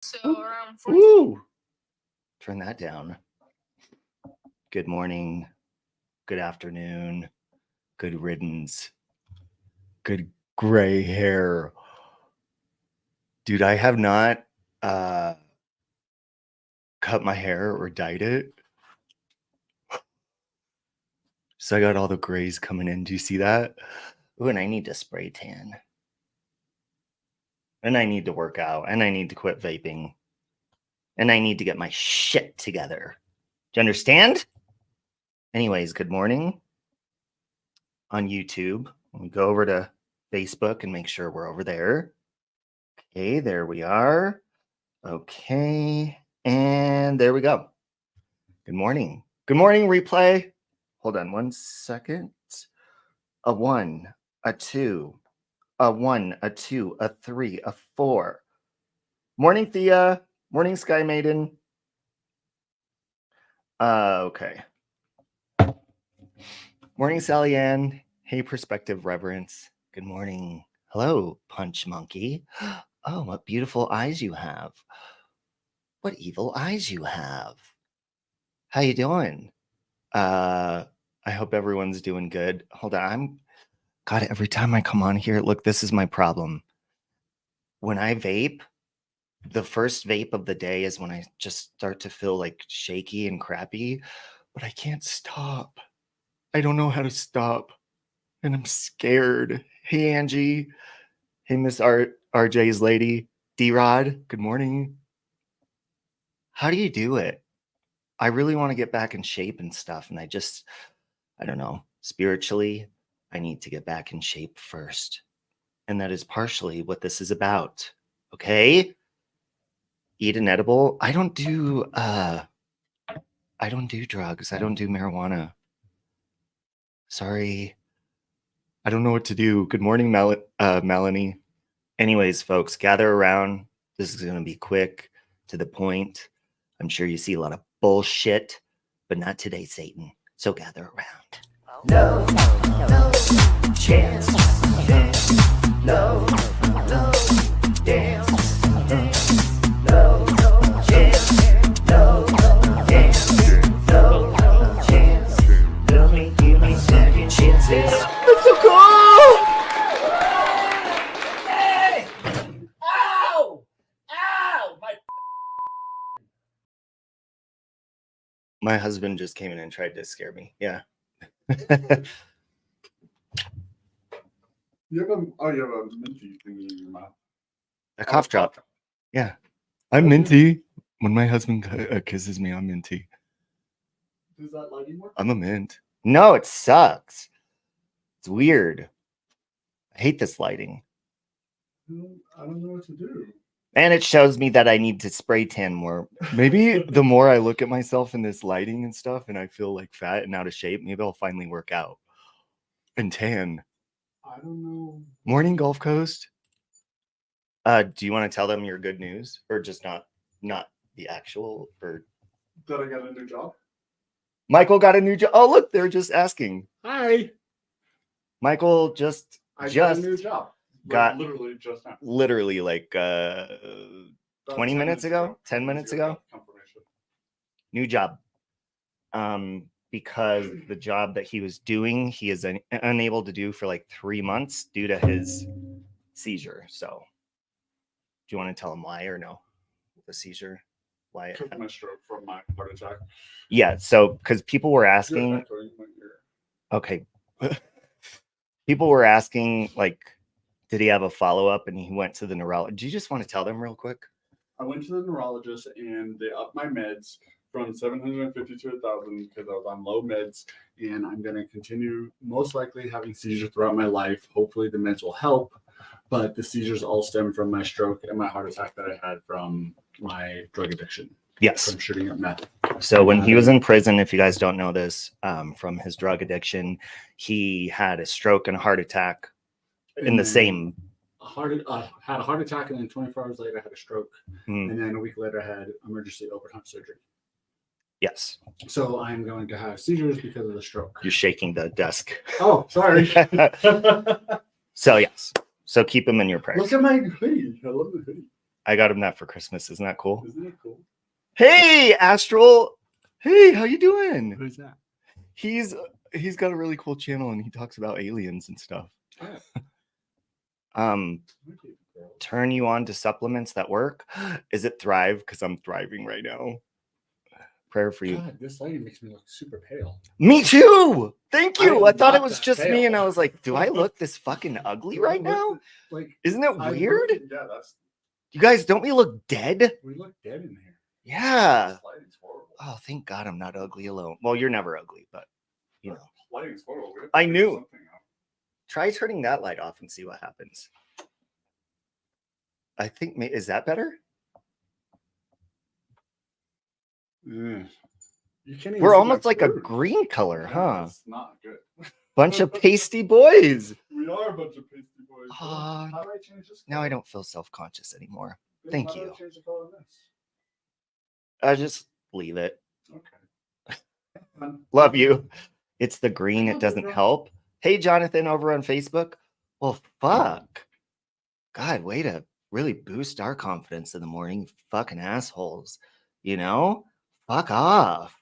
So around 40. Ooh. Turn that down. Good morning. Good afternoon. Good riddance. Good gray hair. Dude, I have not cut my hair or dyed it. So I got all the grays coming in. Do you see that? Ooh, and I need to spray tan. And I need to work out. And I need to quit vaping. And I need to get my shit together. Do you understand? Anyways, good morning on YouTube. Let me go over to Facebook and make sure we're over there. Okay, there we are. Okay, and there we go. Good morning. Good morning, replay. Hold on 1 second. A 1, a 2, a 1, a 2, a 3, a 4. Morning, Thea. Morning, Sky Maiden. Okay. Morning, Sally Ann. Hey, Perspective Reverence. Good morning. Hello, Punch Monkey. Oh, what beautiful eyes you have. What evil eyes you have. How you doing? I hope everyone's doing good. Hold on. God, every time I come on here, look, this is my problem. When I vape, the first vape of the day is when I just start to feel like shaky and crappy, but I can't stop. I don't know how to stop, and I'm scared. Hey, Angie. Hey, Miss RJ's lady. D-Rod, good morning. How do you do it? I really want to get back in shape and stuff, and I don't know, spiritually, I need to get back in shape first. And that is partially what this is about, okay? Eat an edible. I don't do drugs. I don't do marijuana. Sorry. I don't know what to do. Good morning, Melanie. Anyways, folks, gather around. This is going to be quick, to the point. I'm sure you see a lot of bullshit, but not today, Satan. So gather around. No chance, no dance, no chance, no dance, no chance. Give me second chances. That's so cool! Hey! Ow! Ow! My husband just came in and tried to scare me. Yeah. You have a minty thingy in your mouth. A cough drop. Yeah. I'm minty. When my husband kisses me, I'm minty. Does that lighting work? I'm a mint. No, it sucks. It's weird. I hate this lighting. I don't know what to do. And it shows me that I need to spray tan more. Maybe the more I look at myself in this lighting and stuff and I feel like fat and out of shape, maybe I'll finally work out and tan. I don't know. Morning, Gulf Coast. Do you want to tell them your good news, or just not the actual? Or that I got a new job? Michael got a new job. Oh, look, they're just asking. Hi. Michael I got a new job. Literally just now. Literally like 20 minutes ago, 10 minutes ago. Confirmation. New job. Because the job that he was doing, he is unable to do for like 3 months due to his seizure. So, do you want to tell him why or no? The seizure, why? Because my stroke from my heart attack. Yeah. So, because people were asking. Okay. People were asking, like, did he have a follow-up? And he went to the neurologist. Do you just want to tell them real quick? I went to the neurologist and they upped my meds from 750 to 1,000 because I was on low meds, and I'm going to continue most likely having seizures throughout my life. Hopefully the meds will help, but the seizures all stem from my stroke and my heart attack that I had from my drug addiction. Yes. From shooting up meth. So when he was in prison, if you guys don't know this, from his drug addiction, he had a stroke and a heart attack in the same. I had a heart attack, and then 24 hours later I had a stroke, and then a week later I had emergency open heart surgery. Yes. So I'm going to have seizures because of the stroke. You're shaking the desk. Oh, sorry. So yes. So keep him in your prayers. Look at my hoodie. I love the hoodie. I got him that for Christmas. Isn't that cool? Isn't it cool? Hey, Astral. Hey, how you doing? Who's that? He's got a really cool channel and he talks about aliens and stuff. Oh. Turn you on to supplements that work. Is it Thrive? Because I'm thriving right now. Prayer for you. God, this lighting makes me look super pale. Me too. Thank you. I thought it not was that just me, pale. and I was like, "Do I look this fucking ugly right now? Like, Isn't it weird? Yeah, that's. You guys, don't we look dead? We look dead in here. Yeah. This lighting's horrible. Oh, thank God I'm not ugly alone. Well, you're never ugly, but you know. Lighting's horrible. I knew. Try turning that light off and see what happens. I think, is that better? You can't even We're see almost my like a screws. green color, huh? That's not good. Bunch of pasty boys. We are a bunch of pasty boys. How do I change this color? Now I don't feel self-conscious anymore. Then Thank how do you. I change the color of this? I just leave it. Okay. Love you. It's the green. It doesn't help. Hey, Jonathan over on Facebook. Well, fuck. God, way to really boost our confidence in the morning. Fucking assholes. You know? Fuck off.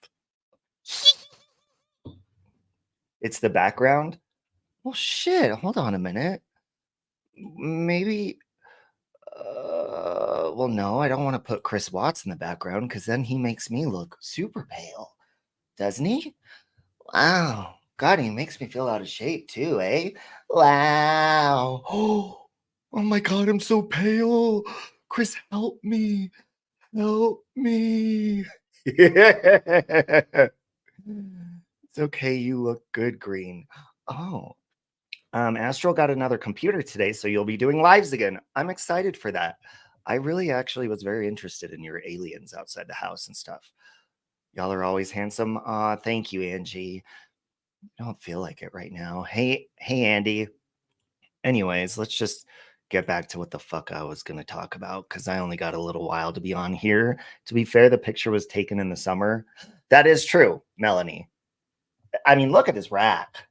It's the background. Well, shit. Hold on a minute. Maybe. Well, no, I don't want to put Chris Watts in the background because then he makes me look super pale. Doesn't he? Wow. God, he makes me feel out of shape too, eh? Wow. Oh my God, I'm so pale. Chris, help me. Help me. It's okay. You look good, Green. Oh. Astral got another computer today, so you'll be doing lives again. I'm excited for that. I really actually was very interested in your aliens outside the house and stuff. Y'all are always handsome. Thank you, Angie. I don't feel like it right now. Hey, Andy. Anyways, let's just get back to what the fuck I was going to talk about because I only got a little while to be on here. To be fair, the picture was taken in the summer. That is true, Melanie. I mean, look at his rack.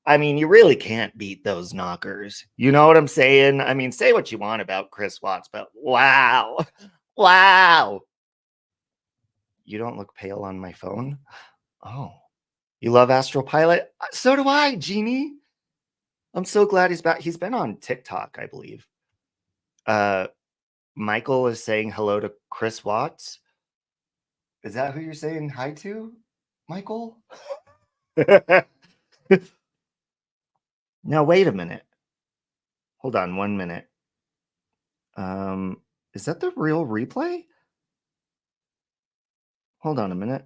I mean, you really can't beat those knockers. You know what I'm saying? I mean, say what you want about Chris Watts, but wow. Wow. You don't look pale on my phone? Oh. You love Astral Pilot? So do I, Jeannie. I'm so glad he's back. He's been on TikTok, I believe. Michael is saying hello to Chris Watts. Is that who you're saying hi to, Michael? Now, wait a minute. Hold on 1 minute. Is that the real replay? Hold on a minute.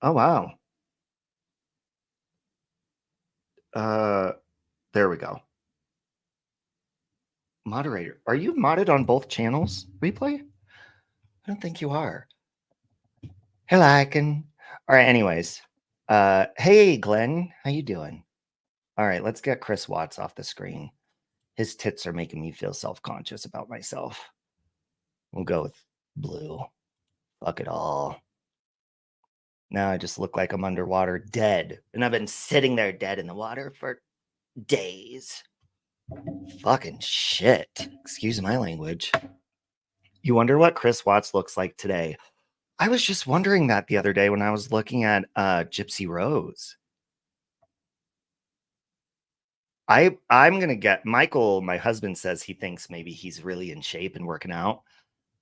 Oh, wow. There we go. Moderator, are you modded on both channels? Replay? I don't think you are. Hello, Icon. All right, anyways. Hey, Glenn, how you doing? All right, let's get Chris Watts off the screen. His tits are making me feel self-conscious about myself. We'll go with blue. Fuck it all. Now I just look like I'm underwater, dead. And I've been sitting there dead in the water for days. Fucking shit. Excuse my language. You wonder what Chris Watts looks like today. I was just wondering that the other day when I was looking at Gypsy Rose. I'm going to get Michael, my husband, says he thinks maybe he's really in shape and working out.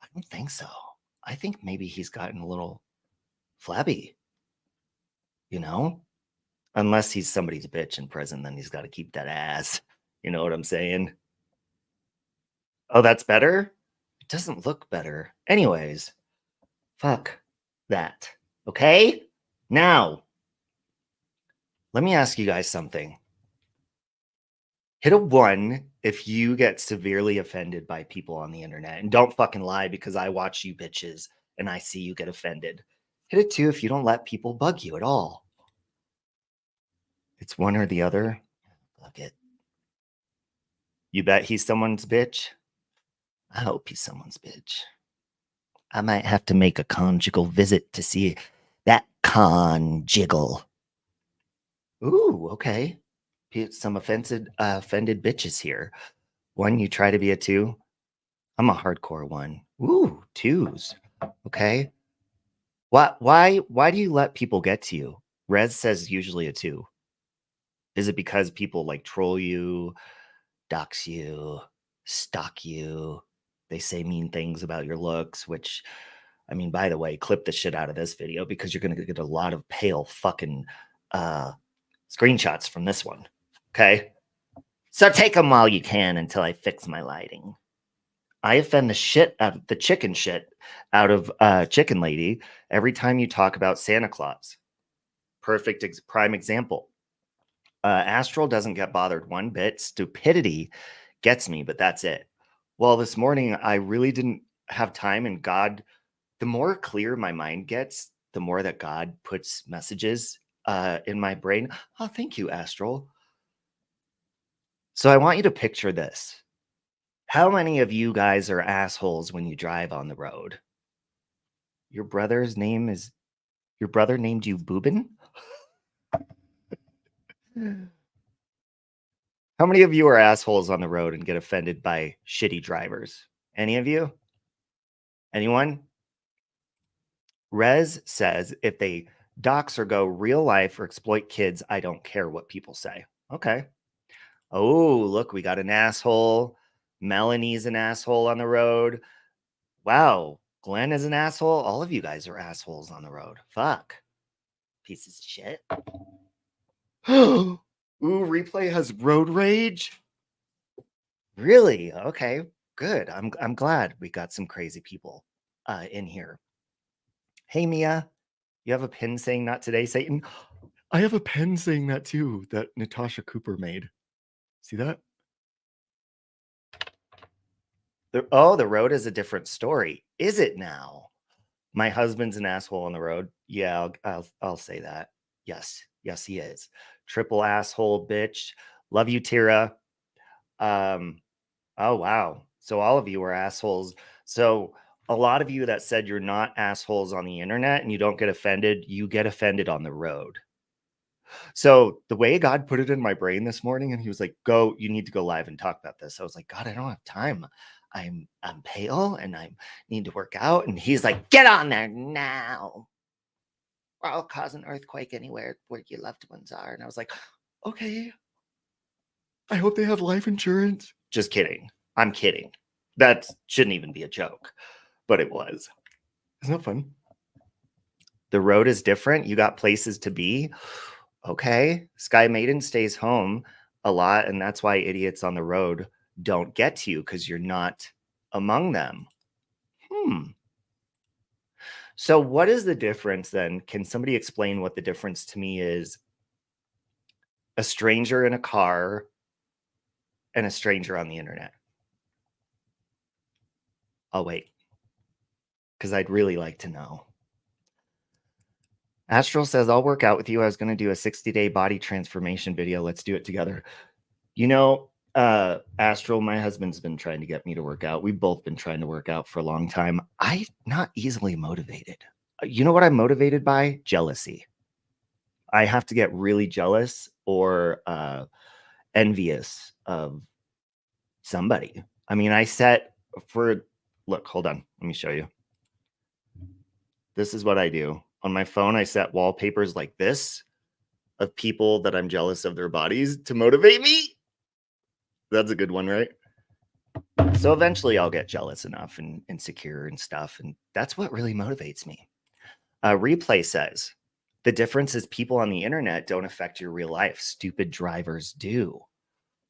I don't think so. I think maybe he's gotten a little flabby, you know? Unless he's somebody's bitch in prison, then he's got to keep that ass. You know what I'm saying? Oh, that's better? It doesn't look better. Anyways, fuck that. Okay? Now, let me ask you guys something. Hit a 1 if you get severely offended by people on the internet. And don't fucking lie because I watch you bitches and I see you get offended. Hit a 2 if you don't let people bug you at all. It's one or the other. Fuck it. You bet he's someone's bitch? I hope he's someone's bitch. I might have to make a conjugal visit to see that conjugal. Ooh, okay. Some offended bitches here. 1, you try to be a 2. I'm a hardcore one. Ooh, twos. Okay. Why do you let people get to you? Rez says usually a two. Is it because people like troll you, dox you, stalk you? They say mean things about your looks, which, I mean, by the way, clip the shit out of this video because you're going to get a lot of pale fucking screenshots from this one. Okay. So take them while you can until I fix my lighting. I offend the shit out of the chicken shit out of Chicken Lady every time you talk about Santa Claus. Perfect prime example. Astral doesn't get bothered one bit. Stupidity gets me, but that's it. Well, this morning I really didn't have time, and God, the more clear my mind gets, the more that God puts messages in my brain. Oh, thank you, Astral. So I want you to picture this. How many of you guys are assholes when you drive on the road? Your brother named you Boobin? How many of you are assholes on the road and get offended by shitty drivers? Any of you? Anyone? Rez says if they dox or go real life or exploit kids, I don't care what people say. Okay. Oh, look, we got an asshole. Melanie's an asshole on the road. Wow. Glenn is an asshole. All of you guys are assholes on the road. Fuck. Pieces of shit. Ooh, replay has road rage. Really? Okay, good. I'm glad we got some crazy people in here. Hey Mia, you have a pin saying not today, Satan? I have a pen saying that too, that Natasha Cooper made. See that? The road is a different story. Is it now? My husband's an asshole on the road. Yeah, I'll say that. Yes, he is. Triple asshole bitch. Love you, Tira. Oh wow. So all of you are assholes. So a lot of you that said you're not assholes on the internet and you don't get offended, you get offended on the road. So the way God put it in my brain this morning, and he was like, "Go, you need to go live and talk about this." I was like, "God, I don't have time. I'm pale and I need to work out." And he's like, "Get on there now. I'll cause an earthquake anywhere where your loved ones are." And I was like, "Okay. I hope they have life insurance." Just kidding. I'm kidding. That shouldn't even be a joke, but it was. Isn't that fun? The road is different. You got places to be. Okay. Sky Maiden stays home a lot, and that's why idiots on the road don't get to you because you're not among them. So what is the difference then? Can somebody explain what the difference to me is? A stranger in a car and a stranger on the internet. I'll wait because I'd really like to know. Astral says, I'll work out with you. I was going to do a 60-day body transformation video. Let's do it together. You know, Astral, my husband's been trying to get me to work out. We've both been trying to work out for a long time. I'm not easily motivated. You know what I'm motivated by? Jealousy. I have to get really jealous or envious of somebody. I mean, look, hold on. Let me show you. This is what I do. On my phone, I set wallpapers like this of people that I'm jealous of their bodies to motivate me. That's a good one, right? So eventually I'll get jealous enough and insecure and stuff. And that's what really motivates me. Replay says, the difference is people on the internet don't affect your real life. Stupid drivers do.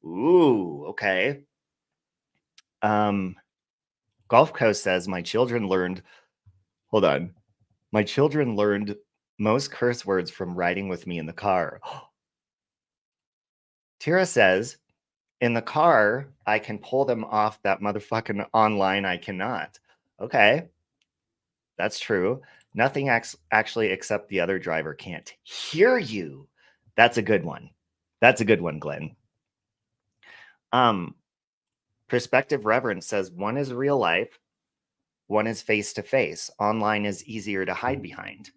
Ooh, okay. Gulf Coast says, my children learned most curse words from riding with me in the car. Tira says, in the car, I can pull them off that motherfucking online. I cannot. Okay. That's true. Nothing actually except the other driver can't hear you. That's a good one. That's a good one, Glenn. Perspective Reverence says one is real life, one is face to face. Online is easier to hide behind.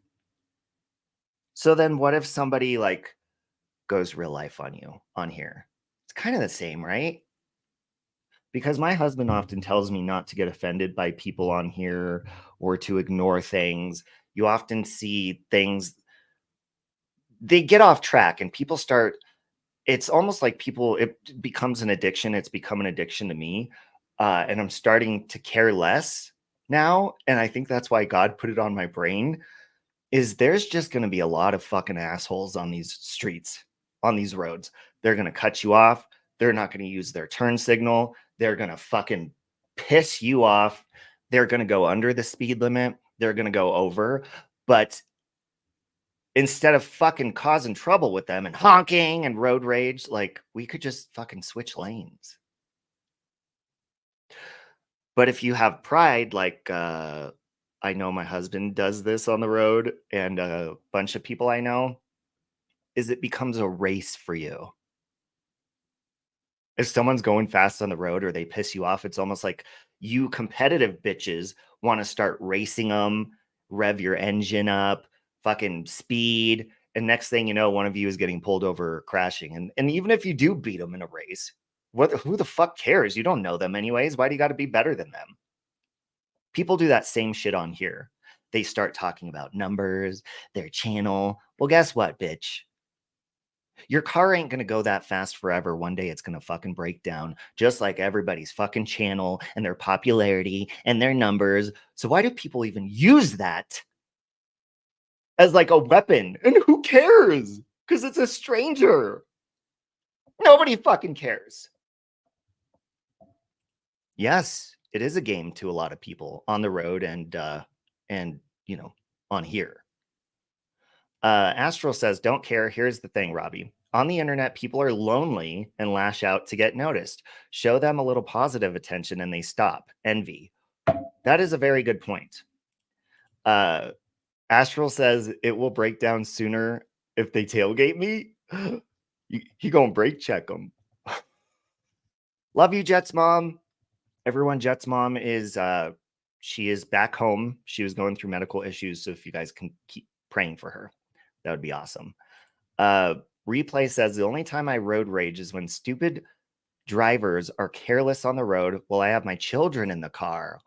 So then what if somebody like goes real life on you on here? It's kind of the same, right? because my husband often tells me not to get offended by people on here or to ignore things. You often see things, they get off track and people start, it's almost like people, it becomes an addiction. It's become an addiction to me. And I'm starting to care less now. And I think that's why God put it on my brain is there's just going to be a lot of fucking assholes on these streets, on these roads. They're going to cut you off. They're not going to use their turn signal. They're going to fucking piss you off. They're going to go under the speed limit. They're going to go over. But instead of fucking causing trouble with them and honking and road rage, like we could just fucking switch lanes. But if you have pride, like I know my husband does this on the road and a bunch of people I know, is it becomes a race for you. If someone's going fast on the road or they piss you off, it's almost like you competitive bitches want to start racing them, rev your engine up, fucking speed. And next thing you know, one of you is getting pulled over or crashing. And even if you do beat them in a race, who the fuck cares? You don't know them anyways. Why do you got to be better than them? People do that same shit on here. They start talking about numbers, their channel. Well, guess what, bitch? Your car ain't going to go that fast forever. One day it's going to fucking break down, just like everybody's fucking channel and their popularity and their numbers. So why do people even use that as like a weapon? And who cares? Because it's a stranger. Nobody fucking cares. Yes, it is a game to a lot of people on the road and you know, on here. Astral says, don't care. Here's the thing, Robbie. On the internet, people are lonely and lash out to get noticed. Show them a little positive attention and they stop. Envy. That is a very good point. Astral says it will break down sooner if they tailgate me. He gonna brake check them. Love you, Jets mom. Everyone, Jets mom is she is back home. She was going through medical issues, so if you guys can keep praying for her, that would be awesome. Replay says the only time I road rage is when stupid drivers are careless on the road while I have my children in the car.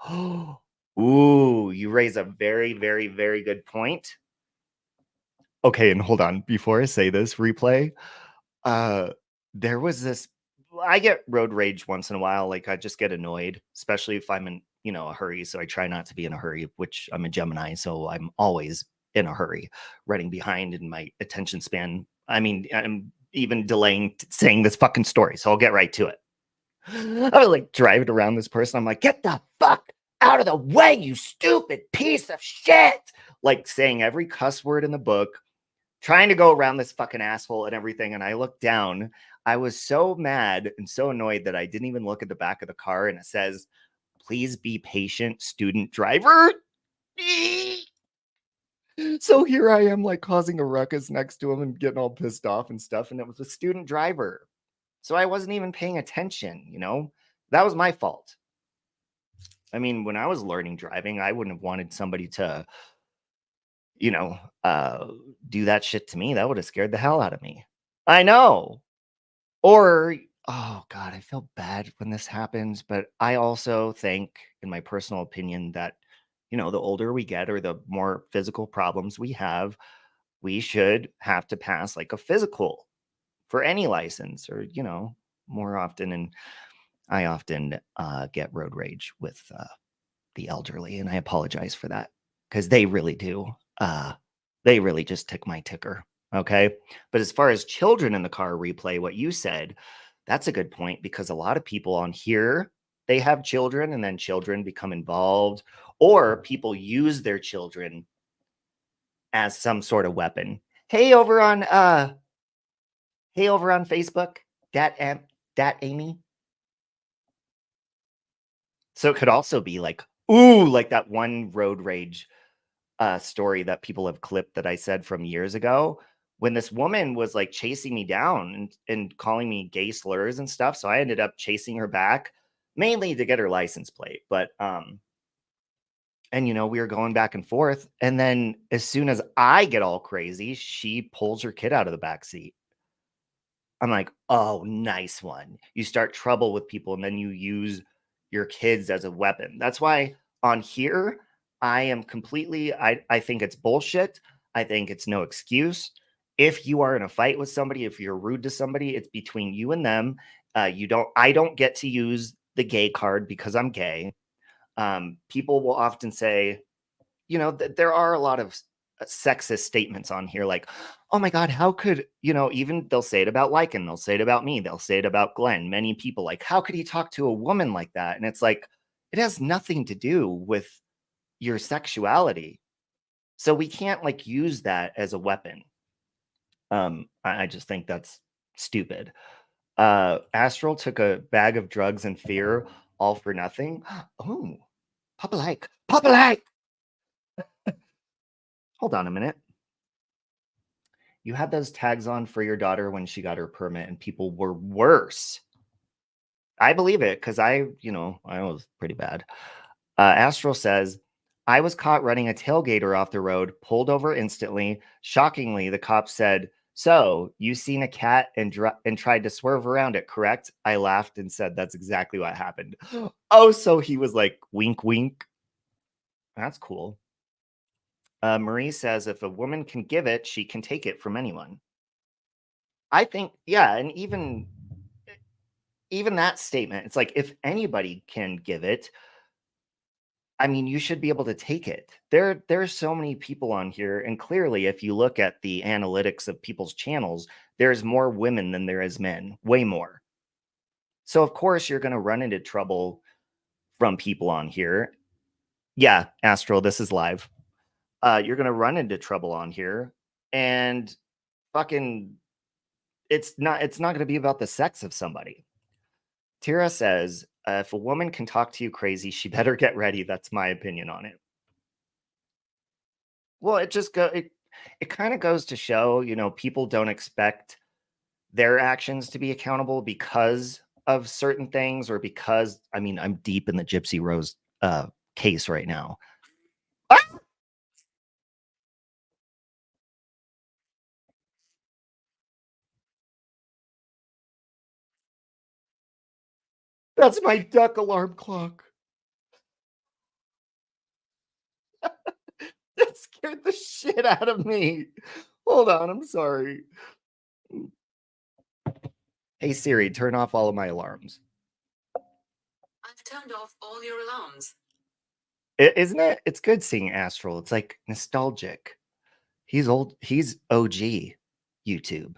Ooh, you raise a very, very, very good point. Okay, and hold on. Before I say this, Replay, there was this, I get road rage once in a while. Like I just get annoyed, especially if I'm in, you know, a hurry. So I try not to be in a hurry, which I'm a Gemini. So I'm always in a hurry, running behind in my attention span. I mean, I'm even delaying saying this fucking story. So I'll get right to it. I was like driving around this person. I'm like, get the fuck out of the way, you stupid piece of shit. Like saying every cuss word in the book, trying to go around this fucking asshole and everything. And I looked down. I was so mad and so annoyed that I didn't even look at the back of the car. And it says, please be patient, student driver. So here I am, like causing a ruckus next to him and getting all pissed off and stuff. And it was a student driver. So I wasn't even paying attention, you know? That was my fault. I mean, when I was learning driving, I wouldn't have wanted somebody to, you know, do that shit to me. That would have scared the hell out of me. I know. Or, oh God, I feel bad when this happens, but I also think, in my personal opinion, that, you know, the older we get or the more physical problems we have, we should have to pass like a physical for any license or, you know, more often. And I often get road rage with the elderly, and I apologize for that because they really do. They really just tick my ticker. Okay. But as far as children in the car, Replay, what you said, that's a good point because a lot of people on here, they have children and then children become involved, or people use their children as some sort of weapon. Hey, over on Facebook, dat Amy. So it could also be like, ooh, like that one road rage story that people have clipped that I said from years ago when this woman was like chasing me down and calling me gay slurs and stuff. So I ended up chasing her back mainly to get her license plate. But and you know, we were going back and forth. And then as soon as I get all crazy, she pulls her kid out of the back seat. I'm like, oh, nice one. You start trouble with people and then you use your kids as a weapon. That's why on here, I am completely, I think it's bullshit. I think it's no excuse. If you are in a fight with somebody, if you're rude to somebody, it's between you and them. I don't get to use the gay card because I'm gay. People will often say, there are a lot of sexist statements on here like, oh my God, how could, even they'll say it about Lycan, they'll say it about me, they'll say it about Glenn, many people like, how could he talk to a woman like that? And it's like, it has nothing to do with your sexuality. So we can't like use that as a weapon. I just think that's stupid. Astral took a bag of drugs and fear all for nothing. Oh, Papa like, Papa like. Hold on a minute. You had those tags on for your daughter when she got her permit, and people were worse. I believe it because I was pretty bad. Astral says, I was caught running a tailgater off the road, pulled over instantly. Shockingly, the cop said, so you seen a cat and tried to swerve around it, correct? I laughed and said, that's exactly what happened. Oh, so he was like, wink, wink. That's cool. Marie says, if a woman can give it, she can take it from anyone. I think, yeah, and even that statement, it's like if anybody can give it, I mean, you should be able to take it. There's so many people on here, and clearly, if you look at the analytics of people's channels, there's more women than there is men, way more. So of course you're going to run into trouble from people on here. Yeah, Astral, this is live. You're going to run into trouble on here, and fucking, it's not going to be about the sex of somebody. Tira says, if a woman can talk to you crazy, she better get ready. That's my opinion on it. Well, it kind of goes to show, people don't expect their actions to be accountable because of certain things or because, I mean, I'm deep in the Gypsy Rose case right now. Ah! That's my duck alarm clock. That scared the shit out of me. Hold on, I'm sorry. Hey Siri, turn off all of my alarms. I've turned off all your alarms. Isn't it? It's good seeing Astral. It's like nostalgic. He's old. He's OG YouTube.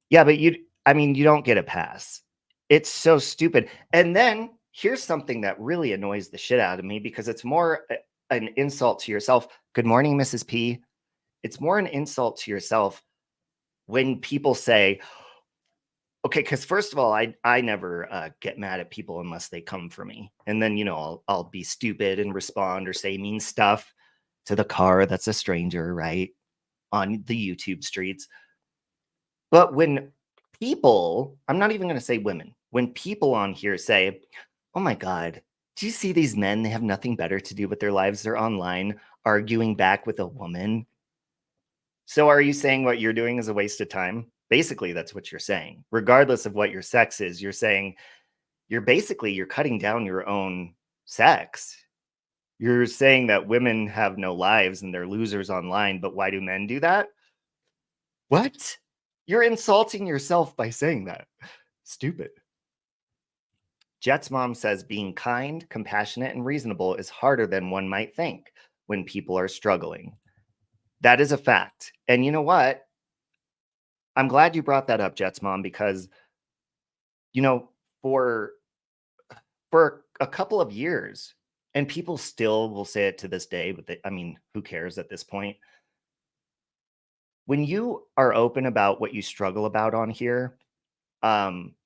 Yeah, but you don't get a pass. It's so stupid. And then here's something that really annoys the shit out of me because it's more an insult to yourself. Good morning, Mrs. P. It's more an insult to yourself when people say, okay, because first of all, I never get mad at people unless they come for me. And then, I'll be stupid and respond or say mean stuff to the car that's a stranger, right? On the YouTube streets. But when people, I'm not even going to say women, when people on here say, oh my God, do you see these men? They have nothing better to do with their lives. They're online arguing back with a woman. So are you saying what you're doing is a waste of time? Basically, that's what you're saying. Regardless of what your sex is, you're saying you're cutting down your own sex. You're saying that women have no lives and they're losers online, but why do men do that? What? You're insulting yourself by saying that. Stupid. Jet's mom says being kind, compassionate, and reasonable is harder than one might think when people are struggling. That is a fact. And you know what? I'm glad you brought that up, Jet's mom, because, you know, for a couple of years, and people still will say it to this day, but I mean, who cares at this point? When you are open about what you struggle about on here,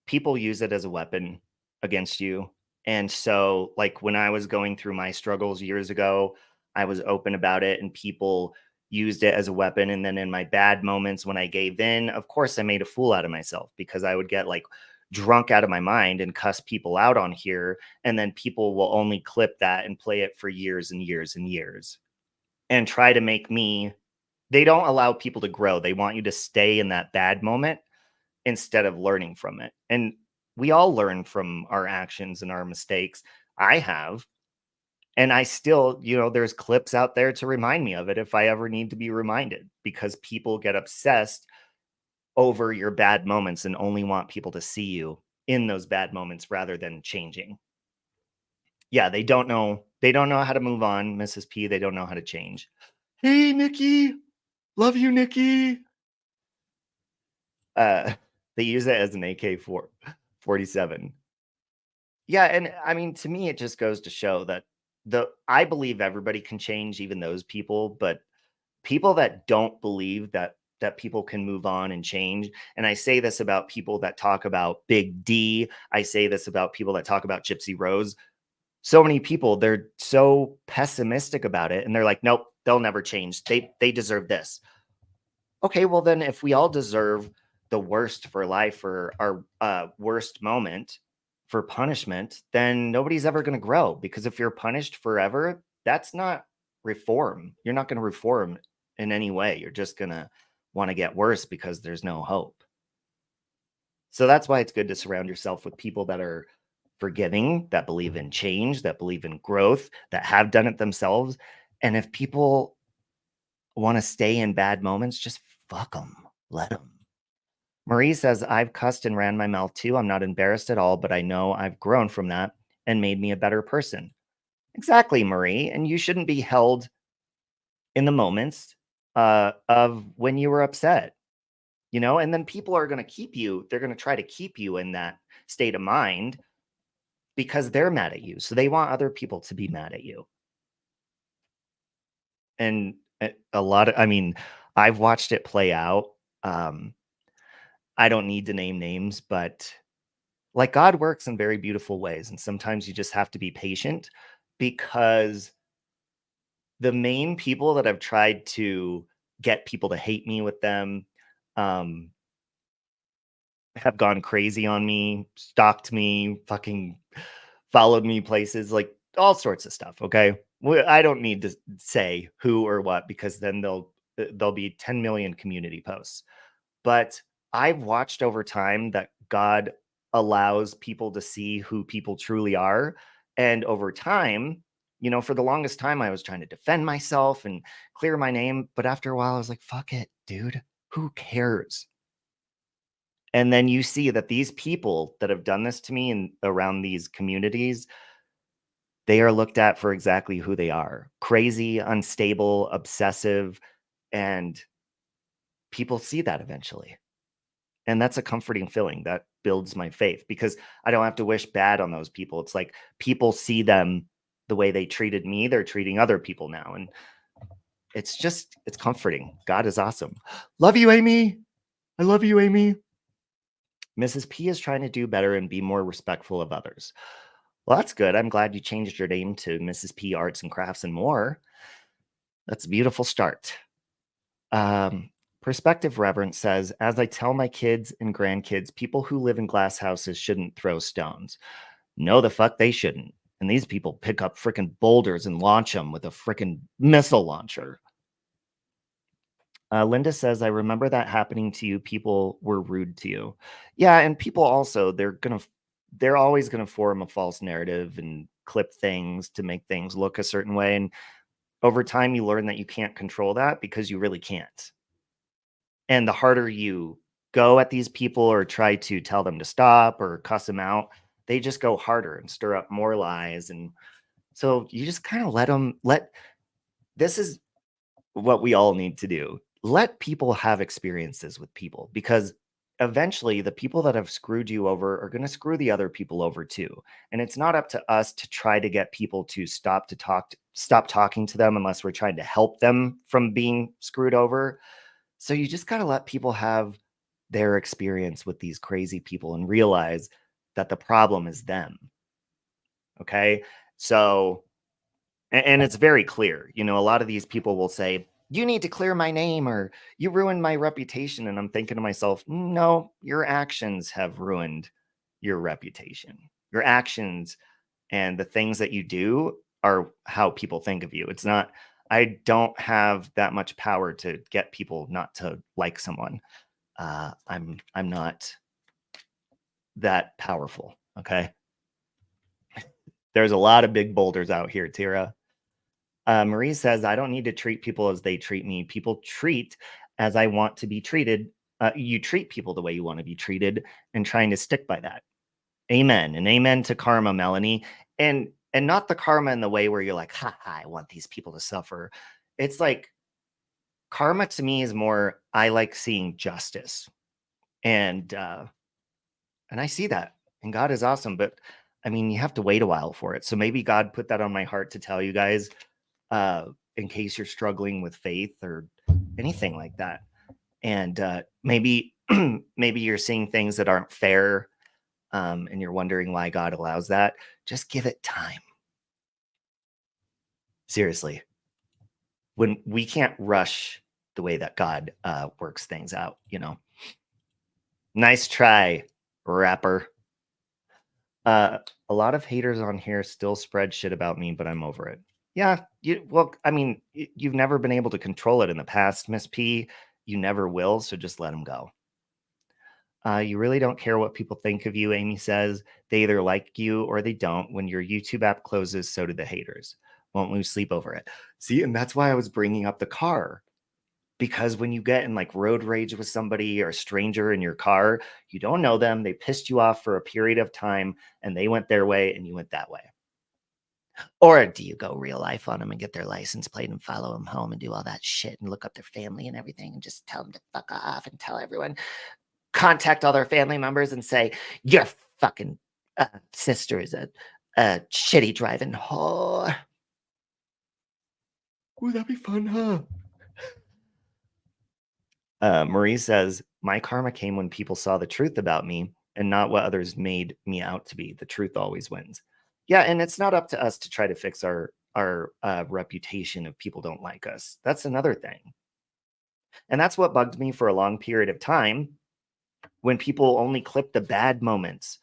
people use it as a weapon against you. And so, like when I was going through my struggles years ago, I was open about it and people used it as a weapon. And then in my bad moments when I gave in, of course, I made a fool out of myself because I would get like drunk out of my mind and cuss people out on here. And then people will only clip that and play it for years and years and years and try to make me, they don't allow people to grow. They want you to stay in that bad moment instead of learning from it. And we all learn from our actions and our mistakes. I have. And I still, there's clips out there to remind me of it if I ever need to be reminded, because people get obsessed over your bad moments and only want people to see you in those bad moments rather than changing. Yeah, they don't know how to move on, Mrs. P. They don't know how to change. Hey, Nikki. Love you, Nikki. They use it as an AK-47. Yeah, and I mean, to me, it just goes to show that I believe everybody can change, even those people, but people that don't believe that people can move on and change. And I say this about people that talk about Big D. I say this about people that talk about Gypsy Rose. So many people, they're so pessimistic about it, and they're like, nope, they'll never change. They deserve this. Okay, well then, if we all deserve the worst for life, or our worst moment for punishment, then nobody's ever going to grow. Because if you're punished forever, that's not reform. You're not going to reform in any way. You're just going to want to get worse because there's no hope. So that's why it's good to surround yourself with people that are forgiving, that believe in change, that believe in growth, that have done it themselves. And if people want to stay in bad moments, just fuck them. Let them. Marie says, I've cussed and ran my mouth too. I'm not embarrassed at all, but I know I've grown from that and made me a better person. Exactly, Marie. And you shouldn't be held in the moments of when you were upset, and then people are going to they're going to try to keep you in that state of mind because they're mad at you. So they want other people to be mad at you. And I've watched it play out. I don't need to name names, but like, God works in very beautiful ways. And sometimes you just have to be patient, because the main people that have tried to get people to hate me with them have gone crazy on me, stalked me, fucking followed me places, like all sorts of stuff. Okay. I don't need to say who or what, because then there'll be 10 million community posts. But I've watched over time that God allows people to see who people truly are. And over time, for the longest time, I was trying to defend myself and clear my name. But after a while, I was like, fuck it, dude. Who cares? And then you see that these people that have done this to me and around these communities, they are looked at for exactly who they are: crazy, unstable, obsessive. And people see that eventually. And that's a comforting feeling that builds my faith, because I don't have to wish bad on those people. It's like people see them the way they treated me, they're treating other people now. And it's comforting. God is awesome. Love you, Amy. I love you, Amy. Mrs. P is trying to do better and be more respectful of others. Well, that's good. I'm glad you changed your name to Mrs. P Arts and Crafts and More. That's a beautiful start. Perspective Reverence says, as I tell my kids and grandkids, people who live in glass houses shouldn't throw stones. No, the fuck they shouldn't. And these people pick up freaking boulders and launch them with a freaking missile launcher. Linda says, I remember that happening to you. People were rude to you. Yeah, and people also, they're always going to form a false narrative and clip things to make things look a certain way. And over time, you learn that you can't control that, because you really can't. And the harder you go at these people or try to tell them to stop or cuss them out, they just go harder and stir up more lies. And so you just kind of this is what we all need to do. Let people have experiences with people, because eventually the people that have screwed you over are going to screw the other people over too. And it's not up to us to try to get people to stop talking to them unless we're trying to help them from being screwed over. So you just got to let people have their experience with these crazy people and realize that the problem is them. Okay. So, and it's very clear, a lot of these people will say, you need to clear my name, or you ruined my reputation. And I'm thinking to myself, no, your actions have ruined your reputation. Your actions and the things that you do are how people think of you. It's not, I don't have that much power to get people not to like someone. I'm not that powerful. Okay. There's a lot of big boulders out here, Tira. Marie says, I don't need to treat people as they treat me. People treat as I want to be treated. You treat people the way you want to be treated and trying to stick by that. Amen. And amen to karma, Melanie. And not the karma in the way where you're like, ha, I want these people to suffer. It's like karma to me is more, I like seeing justice. And I see that. And God is awesome. But I mean, you have to wait a while for it. So maybe God put that on my heart to tell you guys, in case you're struggling with faith or anything like that. And maybe maybe you're seeing things that aren't fair, and you're wondering why God allows that. Just give it time. Seriously. When we can't rush the way that God works things out, you know. Nice try, rapper. A lot of haters on here still spread shit about me, but I'm over it. Yeah, well, I mean, you've never been able to control it in the past, Miss P. You never will, so just let them go. You really don't care what people think of you, Amy says. They either like you or they don't. When your YouTube app closes, so do the haters. Won't lose sleep over it. See, and that's why I was bringing up the car. Because when you get in like road rage with somebody or a stranger in your car, you don't know them. They pissed you off for a period of time and they went their way and you went that way. Or do you go real life on them and get their license plate and follow them home and do all that shit and look up their family and everything and just tell them to fuck off and tell everyone, contact all their family members and say, your fucking sister is a shitty driving whore. Would that be fun, huh? Marie says, my karma came when people saw the truth about me and not what others made me out to be. The truth always wins. Yeah, and it's not up to us to try to fix our reputation if people don't like us. That's another thing. And that's what bugged me for a long period of time, when people only clip the bad moments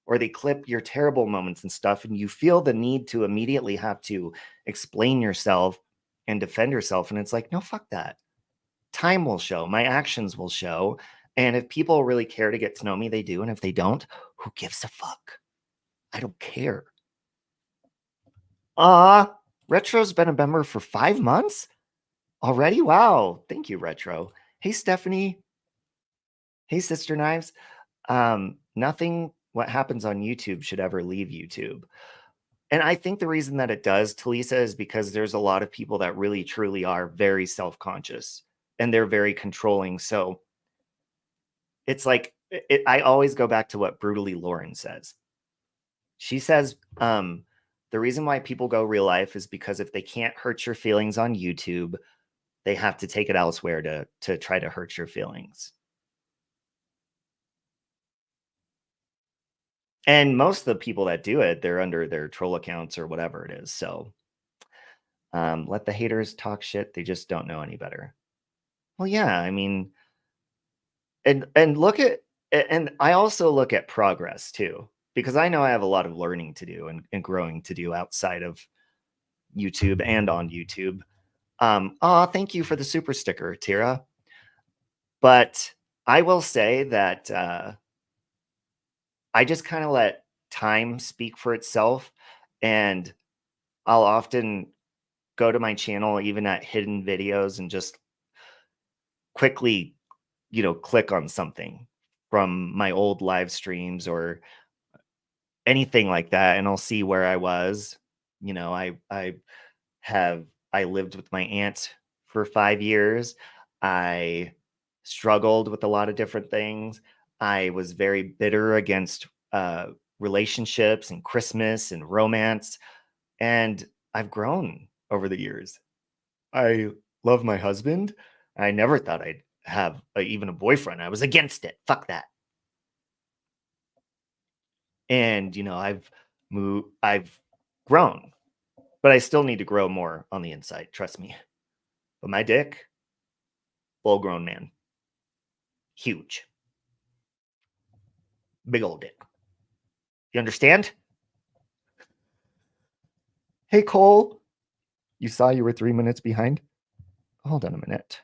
or they clip your terrible moments and stuff, and you feel the need to immediately have to explain yourself and defend yourself. And it's like, no, fuck that. Time will show. My actions will show. And if people really care to get to know me, they do. And if they don't, who gives a fuck? I don't care. Retro's been a member for 5 months already. Wow. Thank you, Retro. Hey, Stephanie. Hey, Sister Knives. Nothing what happens on YouTube should ever leave YouTube. And I think the reason that it does, Talisa, is because there's a lot of people that really, truly are very self-conscious and they're very controlling. So it's like, I always go back to what Brutally Lauren says. She says, the reason why people go real life is because if they can't hurt your feelings on YouTube, they have to take it elsewhere to try to hurt your feelings. And most of the people that do it, they're under their troll accounts or whatever it is. So let the haters talk shit. They just don't know any better. Well, yeah, I mean, and look at, and I also look at progress too, because I know I have a lot of learning to do and growing to do outside of YouTube and on YouTube. Thank you for the super sticker, Tira. But I will say that I just kind of let time speak for itself. And I'll often go to my channel, even at hidden videos, and just quickly, click on something from my old live streams or anything like that. And I'll see where I was. I lived with my aunt for 5 years. I struggled with a lot of different things. I was very bitter against relationships and Christmas and romance. And I've grown over the years. I love my husband. I never thought I'd have even a boyfriend. I was against it. Fuck that. And, I've grown, but I still need to grow more on the inside. Trust me. But my dick, full grown man. Huge. Big old dick. You understand? Hey, Cole. You saw you were 3 minutes behind? Hold on a minute.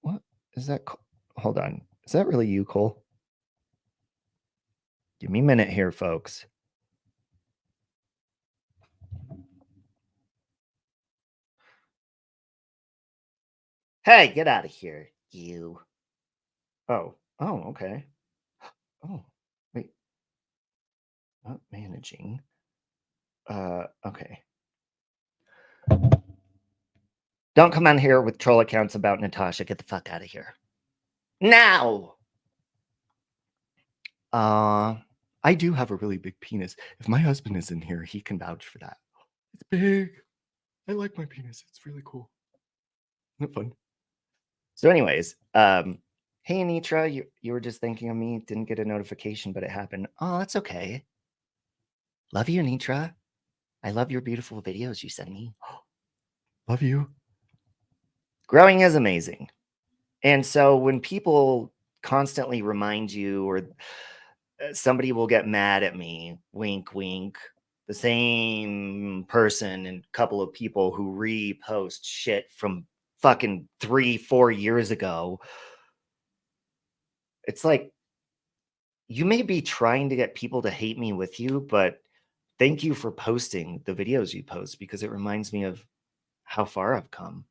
What? Is that hold on? Is that really you, Cole? Give me a minute here, folks. Hey, get out of here, you. Oh, okay. Oh, wait. Not managing. Okay. Don't come on here with troll accounts about Natasha. Get the fuck out of here. Now! I do have a really big penis. If my husband is in here, he can vouch for that. It's big. I like my penis. It's really cool. Isn't it fun? So anyways, hey, Anitra, you were just thinking of me. Didn't get a notification, but it happened. Oh, that's okay. Love you, Anitra. I love your beautiful videos you send me. Love you. Growing is amazing. And so when people constantly remind you, or somebody will get mad at me, wink, wink, the same person and couple of people who repost shit from fucking 3-4 years ago. It's like, you may be trying to get people to hate me with you, but thank you for posting the videos you post, because it reminds me of how far I've come.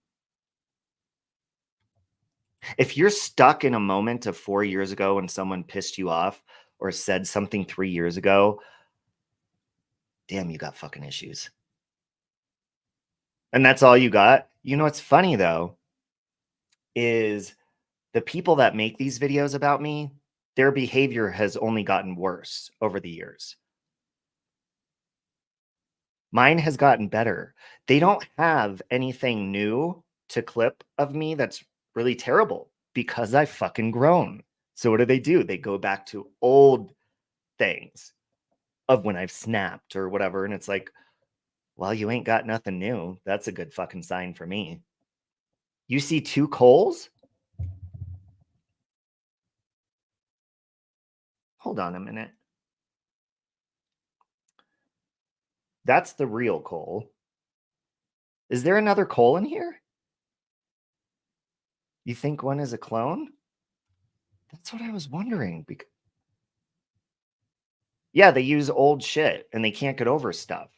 If you're stuck in a moment of 4 years ago when someone pissed you off or said something 3 years ago, damn, you got fucking issues. And that's all you got? You know what's funny, though, is the people that make these videos about me, their behavior has only gotten worse over the years. Mine has gotten better. They don't have anything new to clip of me that's really terrible, because I've fucking grown. So what do? They go back to old things of when I've snapped or whatever. And it's like, well, you ain't got nothing new. That's a good fucking sign for me. You see 2 Coles? Hold on a minute. That's the real Cole. Is there another Cole in here? You think one is a clone? That's what I was wondering. Yeah, they use old shit and they can't get over stuff.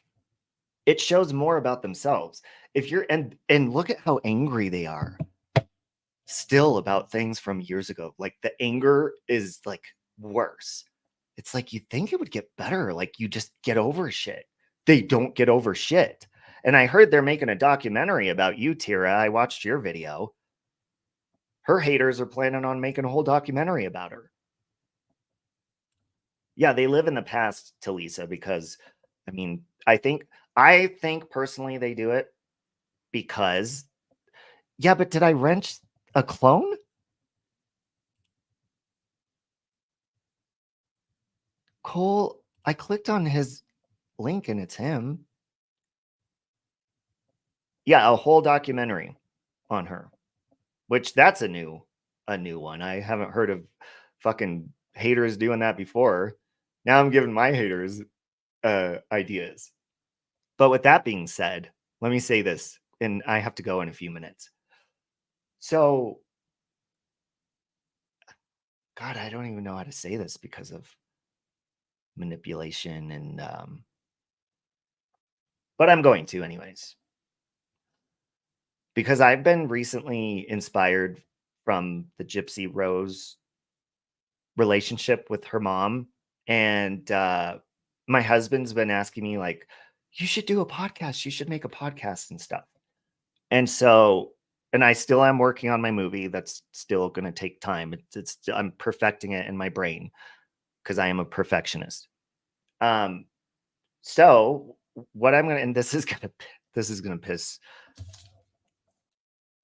It shows more about themselves. If you're and look at how angry they are still about things from years ago. Like, the anger is like worse. It's like, you think it would get better. Like, you just get over shit. They don't get over shit. And I heard they're making a documentary about you, Tira. I watched your video. Her haters are planning on making a whole documentary about her. Yeah, they live in the past, Talisa, because I mean, I think personally they do it because, yeah, but did I wrench a clone? Cole, I clicked on his link and it's him. Yeah, a whole documentary on her, which that's a new one. I haven't heard of fucking haters doing that before. Now I'm giving my haters ideas. But with that being said, let me say this, and I have to go in a few minutes. So, God, I don't even know how to say this because of manipulation and but I'm going to anyways. Because I've been recently inspired from the Gypsy Rose relationship with her mom, and my husband's been asking me, like, you should do a podcast, you should make a podcast and stuff. And so, and I still am working on my movie. That's still going to take time. I'm perfecting it in my brain because I am a perfectionist. So what I'm going to, and this is going to piss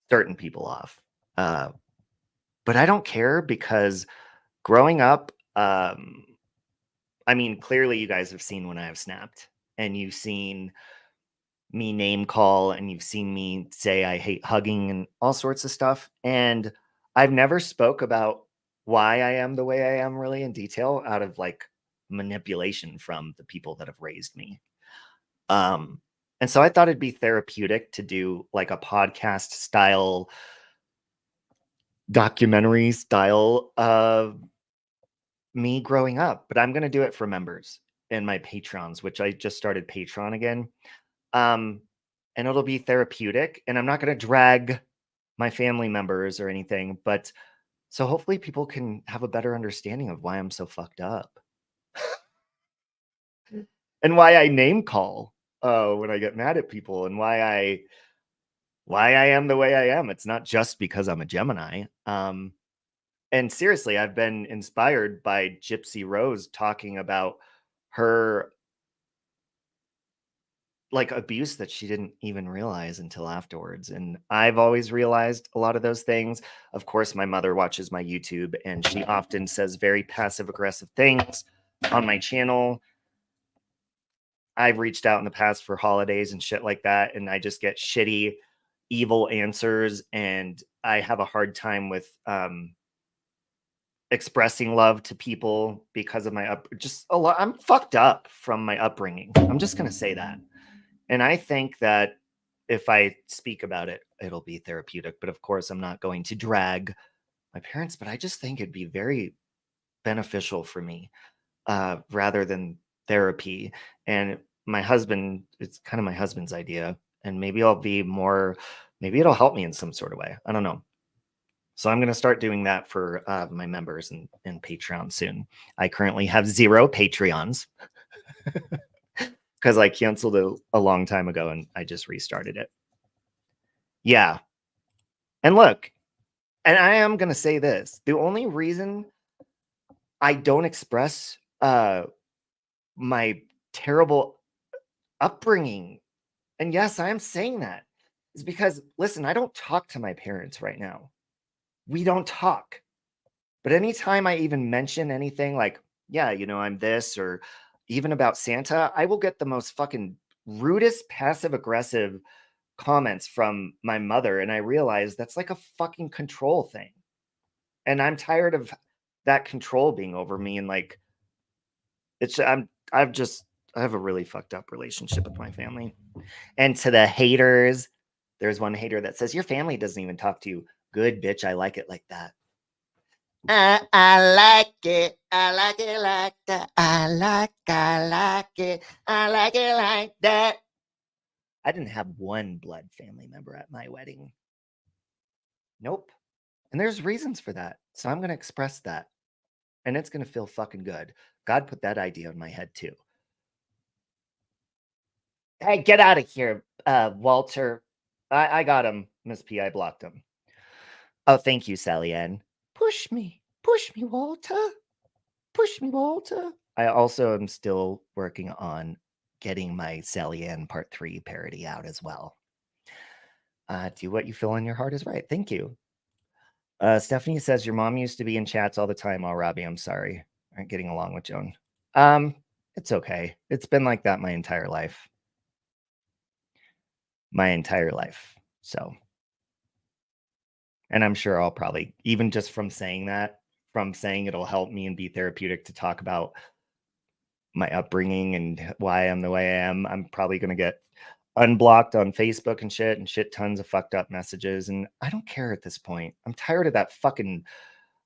certain people off. But I don't care, because growing up, I mean, clearly you guys have seen when I have snapped, and you've seen me name call, and you've seen me say I hate hugging and all sorts of stuff. And I've never spoke about why I am the way I am really in detail, out of like manipulation from the people that have raised me. And so I thought it'd be therapeutic to do like a podcast style documentary style of me growing up, but I'm going to do it for members and my patrons, which I just started Patreon again. And it'll be therapeutic, and I'm not going to drag my family members or anything, but so hopefully people can have a better understanding of why I'm so fucked up and why I name call when I get mad at people, and why I am the way I am. It's not just because I'm a Gemini. And seriously, I've been inspired by Gypsy Rose talking about her like abuse that she didn't even realize until afterwards. And I've always realized a lot of those things. Of course, my mother watches my YouTube, and she often says very passive aggressive things on my channel. I've reached out in the past for holidays and shit like that, and I just get shitty, evil answers, and I have a hard time with expressing love to people because of my just a lot. I'm fucked up from my upbringing. I'm just gonna say that. And I think that if I speak about it, it'll be therapeutic. But of course, I'm not going to drag my parents, but I just think it'd be very beneficial for me rather than therapy. And my husband, it's kind of my husband's idea. And maybe I'll be more, maybe it'll help me in some sort of way. I don't know. So I'm going to start doing that for my members and Patreon soon. I currently have 0 Patreons. Because I canceled it a long time ago and I just restarted it. Yeah. And look, and I am going to say this. The only reason I don't express my terrible upbringing, and yes, I am saying that, is because, listen, I don't talk to my parents right now. We don't talk. But anytime I even mention anything like, yeah, you know, I'm this, or even about Santa, I will get the most fucking rudest passive aggressive comments from my mother. And I realize that's like a fucking control thing. And I'm tired of that control being over me. And like, I have a really fucked up relationship with my family. And to the haters, there's one hater that says, your family doesn't even talk to you. Good, bitch. I like it like that. I like it. I like it like that. I like it. I like it like that. I didn't have one blood family member at my wedding. Nope. And there's reasons for that. So I'm going to express that. And it's going to feel fucking good. God put that idea in my head too. Hey, get out of here, Walter. I got him, Miss P. I blocked him. Oh, thank you, Sally Ann. Push me, Walter. Push me, Walter. I also am still working on getting my Sally Ann Part 3 parody out as well. Do what you feel in your heart is right. Thank you. Stephanie says, your mom used to be in chats all the time. Oh, Robbie, I'm sorry. Aren't getting along with Joan. It's okay. It's been like that my entire life. So, and I'm sure I'll probably, even just from saying it'll help me and be therapeutic to talk about my upbringing and why I'm the way I am, I'm probably going to get unblocked on Facebook and shit tons of fucked up messages. And I don't care at this point. I'm tired of that fucking,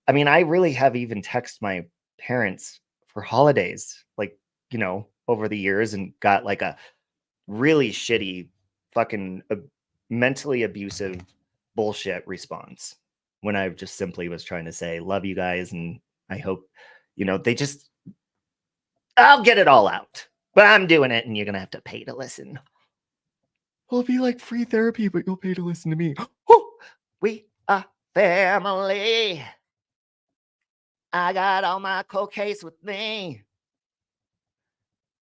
I mean, I really have even texted my parents for holidays, like, you know, over the years, and got like a really shitty fucking mentally abusive bullshit response when I just simply was trying to say, love you guys. And I hope, you know, I'll get it all out, but I'm doing it and you're going to have to pay to listen. It'll be like free therapy, but you'll pay to listen to me. We are family. I got all my cold case with me.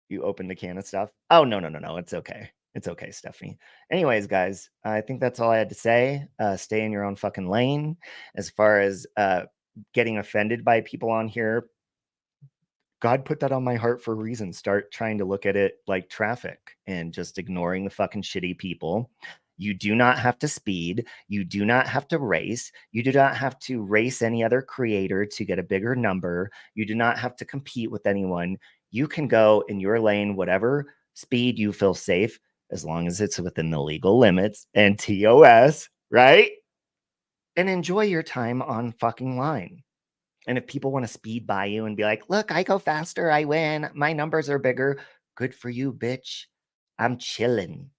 You opened a can of stuff? Oh, no. It's okay. It's okay, Stephanie. Anyways, guys, I think that's all I had to say. Stay in your own fucking lane. As far as getting offended by people on here, God put that on my heart for a reason. Start trying to look at it like traffic and just ignoring the fucking shitty people. You do not have to speed. You do not have to race. You do not have to race any other creator to get a bigger number. You do not have to compete with anyone. You can go in your lane, whatever speed you feel safe, as long as it's within the legal limits and TOS, right? and enjoy your time on fucking line. And if people want to speed by you and be like, look, I go faster, I win, my numbers are bigger, good for you, bitch. I'm chilling,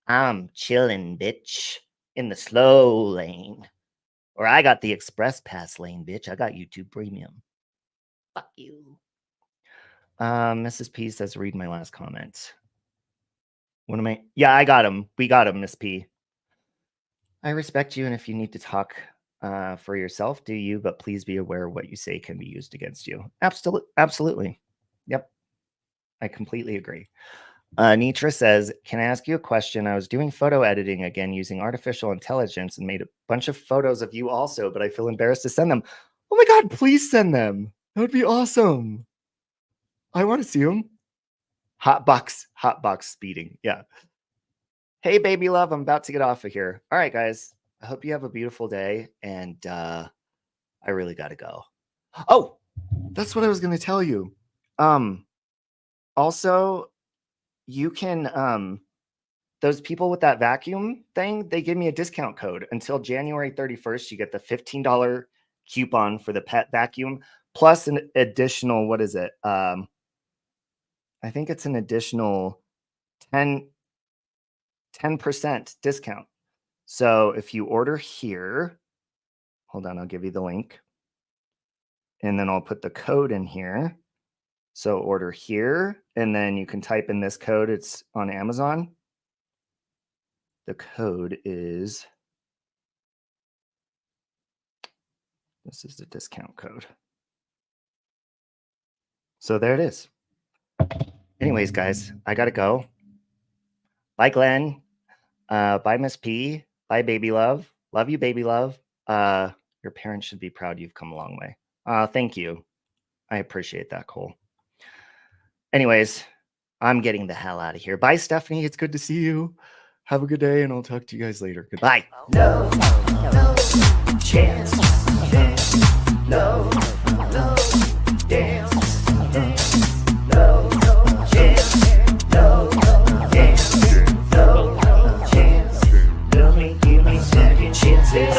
bitch, in the slow lane. Or I got the express pass lane, bitch. I got YouTube Premium. Fuck you. Mrs. P says, read my last comment. What am I? Yeah, I got him. We got him, Miss P. I respect you, and if you need to talk for yourself, do you, but please be aware what you say can be used against you. Absolutely. Yep. I completely agree. Nitra says, can I ask you a question? I was doing photo editing again using artificial intelligence and made a bunch of photos of you also, but I feel embarrassed to send them. Oh my God, please send them. That would be awesome. I want to see them. Hotbox speeding. Yeah. Hey, baby love, I'm about to get off of here. All right, guys. I hope you have a beautiful day, and I really got to go. Oh, that's what I was going to tell you. Also, you can, those people with that vacuum thing, they give me a discount code until January 31st. You get the $15 coupon for the pet vacuum plus an additional, what is it? I think it's an additional 10% discount. So if you order here, hold on, I'll give you the link. And then I'll put the code in here. So order here, and then you can type in this code. It's on Amazon. The code is, this is the discount code. So there it is. Anyways, guys, I got to go. Bye, Glenn. Bye, Miss P. Bye, baby love. Love you, baby love. Your parents should be proud you've come a long way. Thank you. I appreciate that, Cole. Anyways, I'm getting the hell out of here. Bye, Stephanie. It's good to see you. Have a good day, and I'll talk to you guys later. Goodbye. No chance. No dance. No chance. No dance. No chance. Give me second chances.